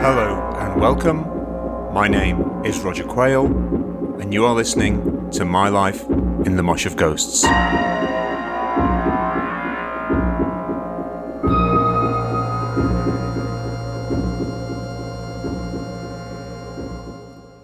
Hello and welcome. My name is Roger Quayle, and you are listening to My Life in the Mosh of Ghosts.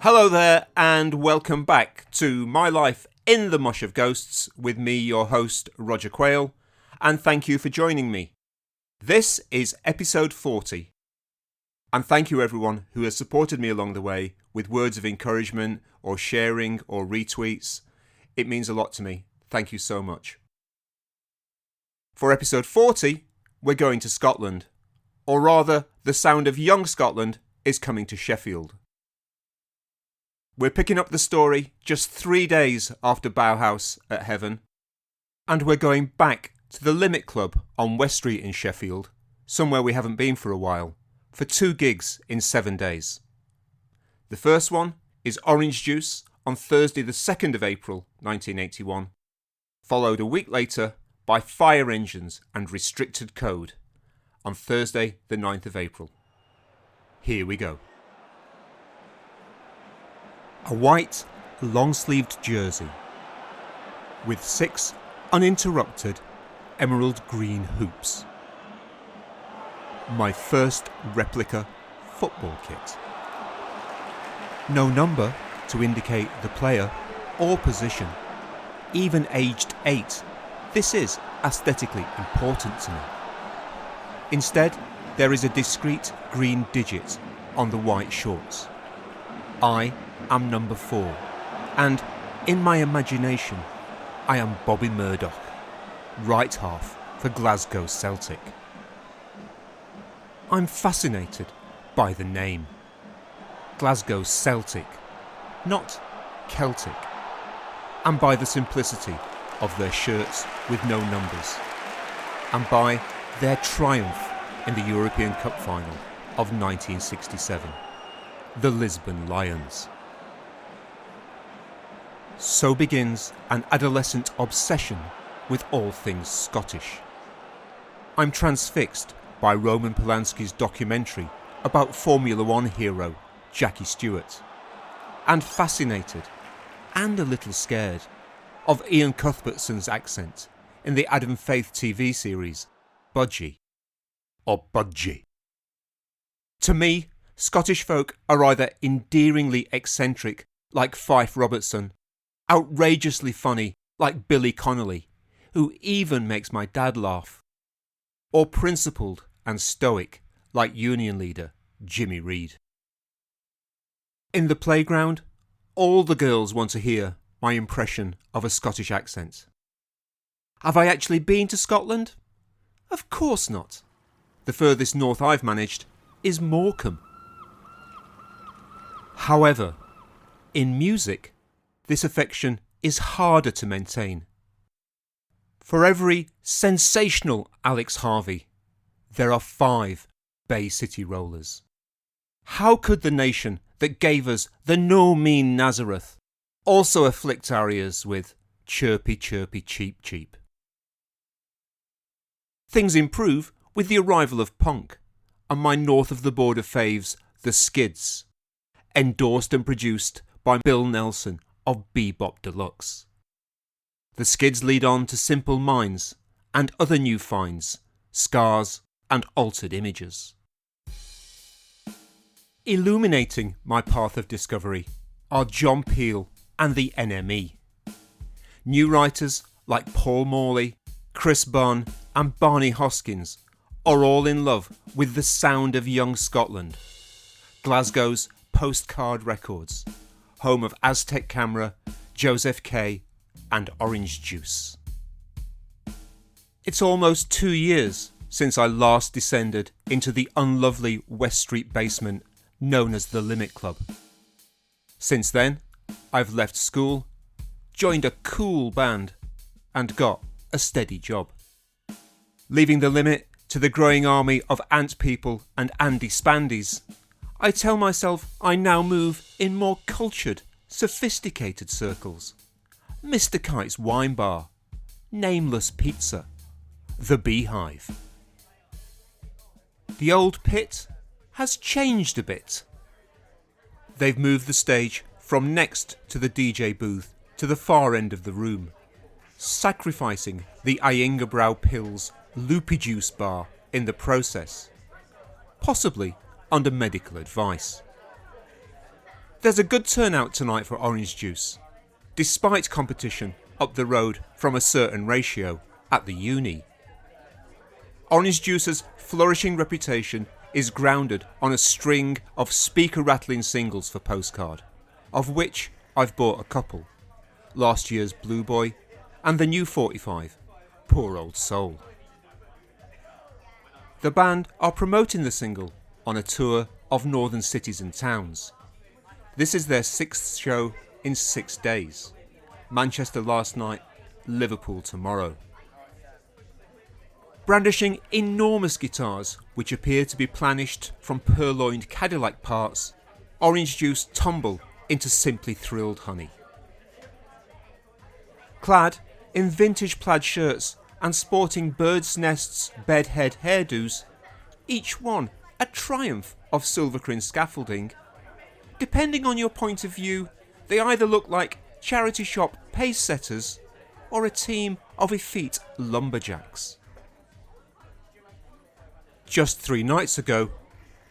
Hello there, and welcome back to My Life in the Mosh of Ghosts with me, your host, Roger Quayle, and thank you for joining me. This is episode 40. And thank you everyone who has supported me along the way with words of encouragement or sharing or retweets. It means a lot to me. Thank you so much. For episode 40, we're going to Scotland. Or rather, the sound of young Scotland is coming to Sheffield. We're picking up the story just 3 days after Bauhaus at Heaven. And we're going back to the Limit Club on West Street in Sheffield, somewhere we haven't been for a while, for 2 gigs in 7 days. The first one is Orange Juice on Thursday the 2nd of April 1981, followed a week later by Fire Engines and Restricted Code on Thursday the 9th of April. Here we go. A white, long-sleeved jersey with 6 uninterrupted emerald green hoops. My first replica football kit. No number to indicate the player or position, even aged 8. This is aesthetically important to me. Instead, there is a discreet green digit on the white shorts. I am number 4, and in my imagination, I am Bobby Murdoch, right half for Glasgow Celtic. I'm fascinated by the name. Glasgow Celtic, not Celtic, and by the simplicity of their shirts with no numbers, and by their triumph in the European Cup final of 1967, the Lisbon Lions. So begins an adolescent obsession with all things Scottish. I'm transfixed by Roman Polanski's documentary about Formula One hero Jackie Stewart, and fascinated, and a little scared, of Ian Cuthbertson's accent in the Adam Faith TV series Budgie, or Budgie. To me, Scottish folk are either endearingly eccentric like Fyfe Robertson, outrageously funny like Billy Connolly, who even makes my dad laugh, or principled and stoic like Union leader Jimmy Reed. In the playground, all the girls want to hear my impression of a Scottish accent. Have I actually been to Scotland? Of course not. The furthest north I've managed is Morecambe. However, in music, this affection is harder to maintain. For every sensational Alex Harvey, there are 5 Bay City Rollers. How could the nation that gave us the no mean Nazareth also afflict our ears with chirpy chirpy cheep cheep? Things improve with the arrival of punk and my north of the border faves, the Skids, endorsed and produced by Bill Nelson of Bebop Deluxe. The Skids lead on to Simple Minds and other new finds, Scars and Altered Images. Illuminating my path of discovery are John Peel and the NME. New writers like Paul Morley, Chris Bunn and Barney Hoskins are all in love with the sound of young Scotland, Glasgow's Postcard Records, home of Aztec Camera, Joseph K and Orange Juice. It's almost 2 years since I last descended into the unlovely West Street basement known as the Limit Club. Since then, I've left school, joined a cool band, and got a steady job. Leaving the Limit to the growing army of Ant People and Andy Spandies, I tell myself I now move in more cultured, sophisticated circles. Mr. Kite's Wine Bar, Nameless Pizza, The Beehive. The old pit has changed a bit. They've moved the stage from next to the DJ booth to the far end of the room, sacrificing the Iyengar Pills loopy juice bar in the process, possibly under medical advice. There's a good turnout tonight for orange juice, despite competition up the road from a certain ratio at the uni. Orange juice's flourishing reputation is grounded on a string of speaker-rattling singles for Postcard, of which I've bought a couple, last year's Blue Boy and the new 45, Poor Old Soul. The band are promoting the single on a tour of northern cities and towns. This is their 6th show in 6 days. Manchester last night, Liverpool tomorrow. Brandishing enormous guitars which appear to be planished from purloined Cadillac parts, Orange Juice tumble into simply thrilled honey. Clad in vintage plaid shirts and sporting birds' nests bedhead hairdos, each one a triumph of Silvercrin scaffolding, depending on your point of view, they either look like charity shop pace setters or a team of effete lumberjacks. Just 3 nights ago,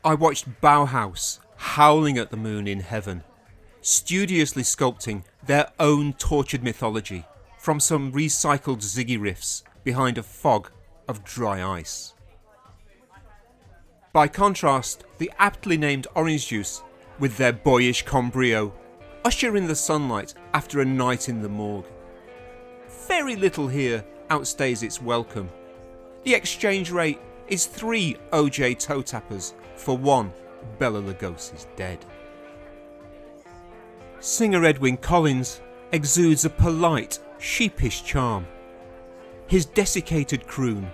I watched Bauhaus howling at the moon in heaven, studiously sculpting their own tortured mythology from some recycled Ziggy riffs behind a fog of dry ice. By contrast, the aptly named Orange Juice, with their boyish combrio, usher in the sunlight after a night in the morgue. Very little here outstays its welcome. The exchange rate is 3 OJ toe tappers for 1 Bela Lugosi's dead. Singer Edwyn Collins exudes a polite, sheepish charm. His desiccated croon,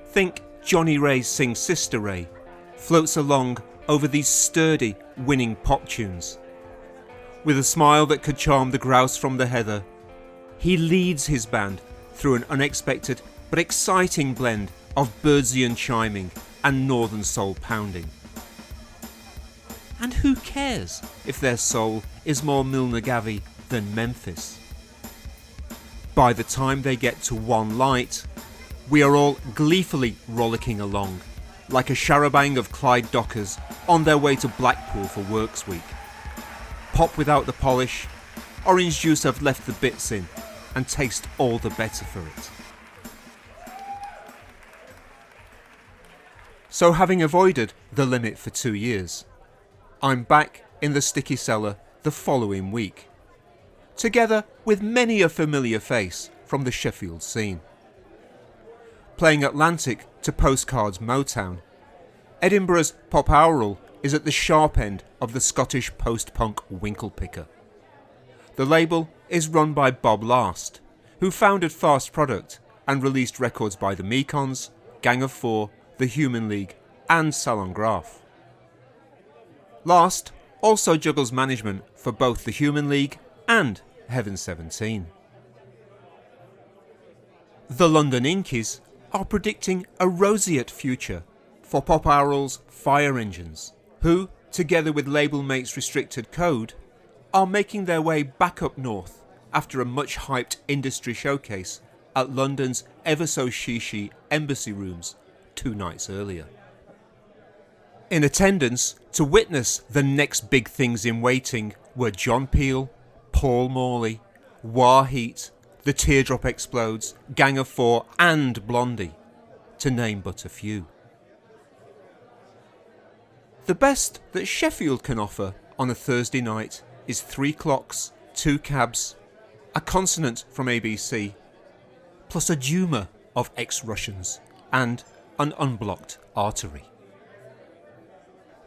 think Johnny Ray's Sing Sister Ray, floats along over these sturdy, winning pop tunes. With a smile that could charm the grouse from the heather, he leads his band through an unexpected but exciting blend of Birdsian chiming and northern soul pounding. And who cares if their soul is more Milnagavi than Memphis? By the time they get to One Light, we are all gleefully rollicking along, like a charabang of Clyde Dockers on their way to Blackpool for Works Week. Pop without the polish, Orange Juice have left the bits in and taste all the better for it. So having avoided the limit for 2 years, I'm back in the sticky cellar the following week, together with many a familiar face from the Sheffield scene. Playing Atlantic to Postcard's Motown, Edinburgh's Pop Aural is at the sharp end of the Scottish post-punk Winklepicker. The label is run by Bob Last, who founded Fast Product and released records by the Mekons, Gang of Four, the Human League and Salon Graph. Last also juggles management for both the Human League and Heaven 17. The London Inkies are predicting a roseate future for Pop Aural's Fire Engines, who, together with label mates Restricted Code, are making their way back up north after a much hyped industry showcase at London's ever so shishi Embassy Rooms 2 nights earlier. In attendance to witness the next big things in waiting were John Peel, Paul Morley, Warheat, The Teardrop Explodes, Gang of Four and Blondie, to name but a few. The best that Sheffield can offer on a Thursday night is 3 clocks, 2 cabs, a consonant from ABC, plus a Duma of ex-Russians and an unblocked artery.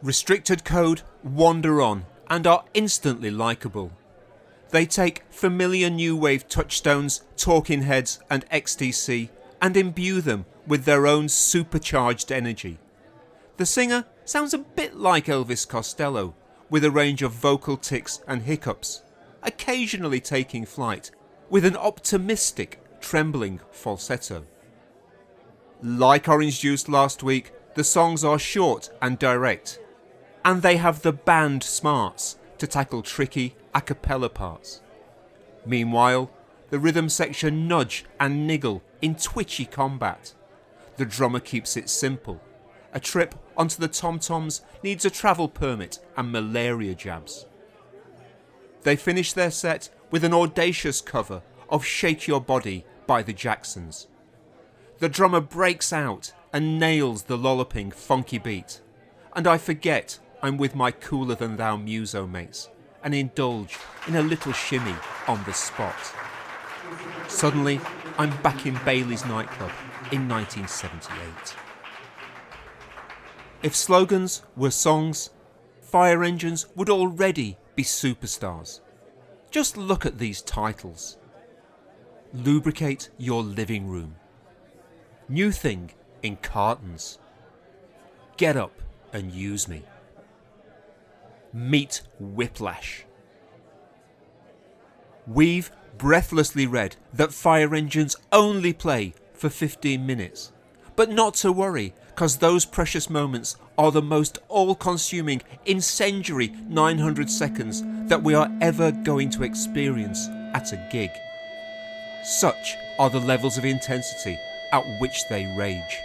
Restricted Code wander on and are instantly likeable. They take familiar new wave touchstones, Talking Heads and XTC and imbue them with their own supercharged energy. The singer sounds a bit like Elvis Costello, with a range of vocal tics and hiccups, occasionally taking flight with an optimistic, trembling falsetto. Like Orange Juice last week, the songs are short and direct, and they have the band smarts to tackle tricky a cappella parts. Meanwhile, the rhythm section nudge and niggle in twitchy combat. The drummer keeps it simple. A trip onto the tom-toms needs a travel permit and malaria jabs. They finish their set with an audacious cover of Shake Your Body by the Jacksons. The drummer breaks out and nails the lolloping funky beat, and I forget I'm with my cooler than thou muso mates and indulge in a little shimmy on the spot. Suddenly, I'm back in Bailey's nightclub in 1978. If slogans were songs, fire engines would already be superstars. Just look at these titles. Lubricate your living room. New thing in cartons. Get up and use me. Meet Whiplash. We've breathlessly read that fire engines only play for 15 minutes. But not to worry, because those precious moments are the most all-consuming, incendiary 900 seconds that we are ever going to experience at a gig. Such are the levels of intensity at which they rage.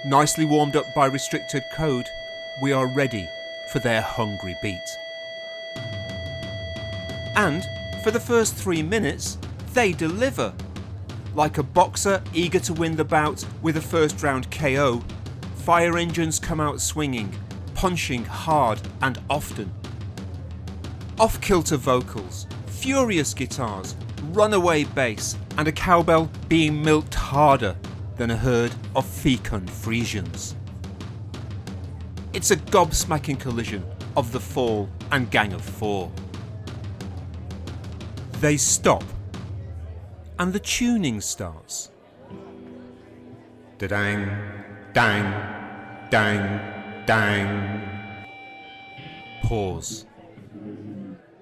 Nicely warmed up by restricted code, we are ready for their hungry beat. And for the first 3 minutes, they deliver. Like a boxer eager to win the bout with a first round KO, fire engines come out swinging, punching hard and often. Off-kilter vocals, furious guitars, runaway bass, and a cowbell being milked harder than a herd of fecund Frisians. It's a gobsmacking collision of the Fall and Gang of Four. They stop, and the tuning starts. Da-dang, dang, dang, dang. Pause.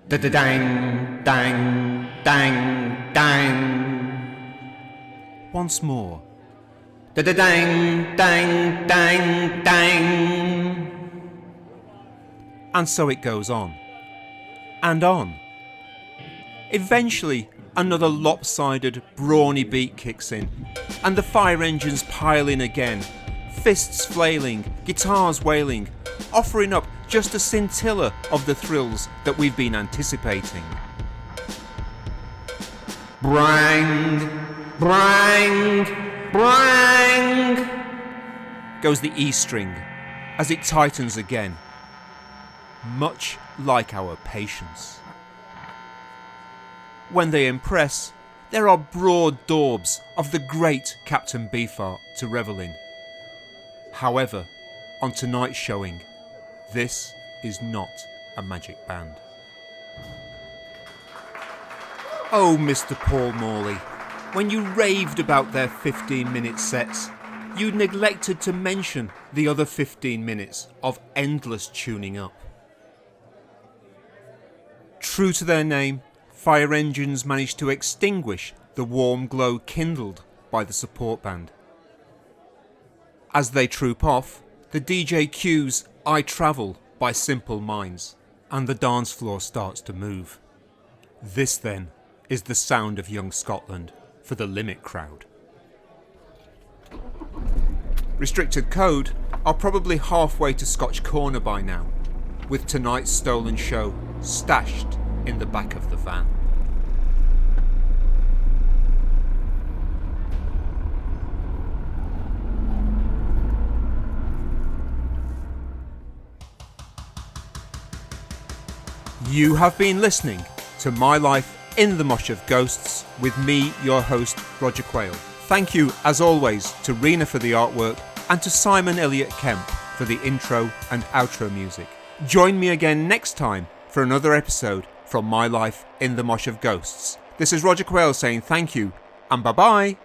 Da-da-dang, dang, dang, dang. Once more. Da-da-dang, dang, dang, dang. And so it goes on. And on. Eventually, another lopsided, brawny beat kicks in, and the fire engines pile in again, fists flailing, guitars wailing, offering up just a scintilla of the thrills that we've been anticipating. Brang, brang, brang, goes the E string as it tightens again, much like our patience. When they impress, there are broad daubs of the great Captain Beefheart to revel in. However, on tonight's showing, this is not a magic band. Oh, Mr. Paul Morley, when you raved about their 15-minute sets, you neglected to mention the other 15 minutes of endless tuning up. True to their name, fire engines managed to extinguish the warm glow kindled by the support band. As they troop off, the DJ cues I Travel by Simple Minds, and the dance floor starts to move. This then is the sound of young Scotland for the Limit crowd. Restricted Code are probably halfway to Scotch Corner by now, with tonight's stolen show stashed in the back of the van. You have been listening to My Life in the Mosh of Ghosts with me, your host, Roger Quayle. Thank you, as always, to Rionagh for the artwork and to Simon Elliott Kemp for the intro and outro music. Join me again next time for another episode from My Life in the Mosh of Ghosts. This is Roger Quayle saying thank you and bye-bye.